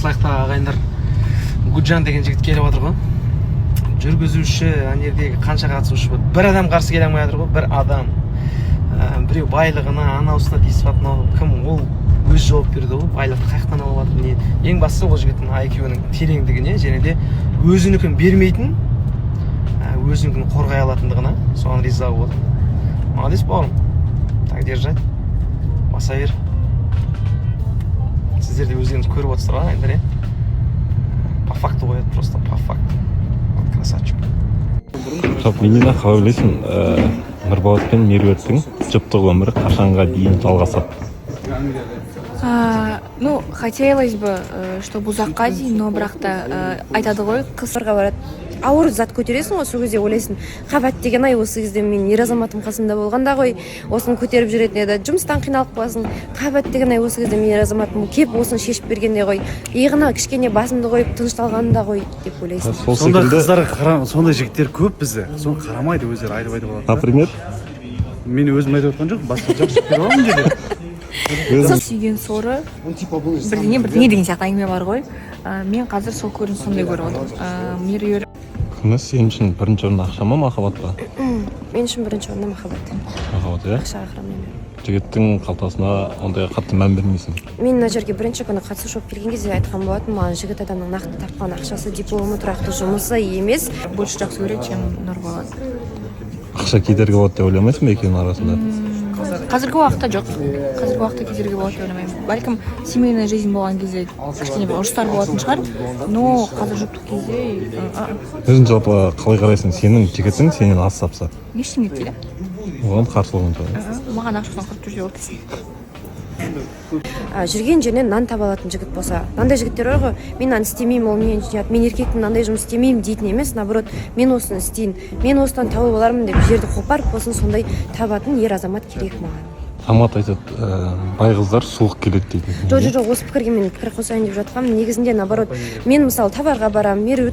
Қарсылайықта ағайындар Гүлжан деген жігіт келіп жатыр ғой. Жүргізуші, ана жердегі қанша қатысушы бар. Бір адам қарсы келе алмай жатыр ғой, бір адам. Біреу байлығына, анаусына тиісіп жатыр, кім ол өз жауап берді ғой, байлықты қаяқтан алып жатыр, не. Ең бастысы ол жігіттің IQ-нің тереңдігіне, және де өзінікін бермейтін, өзінікін қорғай алатындығына, соған риза болдым. Молодец, бауырым. Так держать. Баса бер. Сіздер де өздеріңіз көріп отырсыздар ғой, ағайындар, по факту қояды, просто по факту. Красавчик. Жоқ, менен қалай ойлайсың, Нұрболат пен Меруерттің жұптық өмірі қашанға дейін жалғасады? Ну, хотелось бы, чтобы ұзаққа дейін, но бірақ та айтады ғой, қыздарға барады. Ауыр зат көтересің ғой, сол кезде ойлайсың, қабат деген ай осы кезде мен ер азаматым қасымда болғанда ғой, осыны көтеріп жүретін еді. Жұмыстан қиналып қаласың, қабат деген ай осы кезде мен ер азаматым кеп осыны шешіп бергенде ғой, иығына кішкене басымды қойып тынышталғанда ғой деп ойлайсың. Сондай қыздар, сондай жігіттер көп бізде. Соны қарамайды, өздері айтып алады. Например? Мен өзім айтып отқан жоқ, басқа жақсы жігіттер бар ма жерде? Сүйген соры бірдеңе деген сияқты әңгіме бар ғой. Мен қазір сол көрініс сондай көріп отырмын. Меруер. Күні сен үшін бірінші орын ақша ма, махаббат па? Мен үшін бірінші орында махаббат. Махаббат, иә? Ақшаға қарамаймын. Жігіттің қалтасына ондай қатты мән бермейсің. Мен мына жерге бірінші күні қатысушы болып келген кезде айтқан болатынмын, маған жігіт адамның нақты тапқан ақшасы, дипломы, тұрақты жұмысы емес. Больше жақсы көреді, чем Нұрболат. Ақша кедергі болады деп ойламайсың ба екеуінің арасында? Қазіргі уақытта жоқ. Қазіргі уақытта кедергі болады деп ойламаймын. Бәлкім семейная жизнь болған кезде кішкене ұрыстар болатын шығар, но қазір жұптық кезде Өзің жалпы қалай қарайсың? Сенің жігітің сенен аз тапса? ештеңе етпейді. Оған қарсылығың жоқ. Маған ақшадан құрып жүрсе болды десең. Жүрген жерінен нан таба алатын жігіт болса, мынандай жігіттер бар ғой, мен нан істемеймін, ол мен еркектің мынандай жұмыс істемеймін дейтін емес, наоборот, мен осыны істейін, мен осыдан тауып алармын деп жерді қопарып болсын сондай табатын ер азамат керек маған. Амат айтады, бай қыздар суық келеді дейді. Жоқ, осы пікірге мен пікір қосайын деп жатқанмын. Негізінде наоборот, мен мысалы товарға барамын, Меру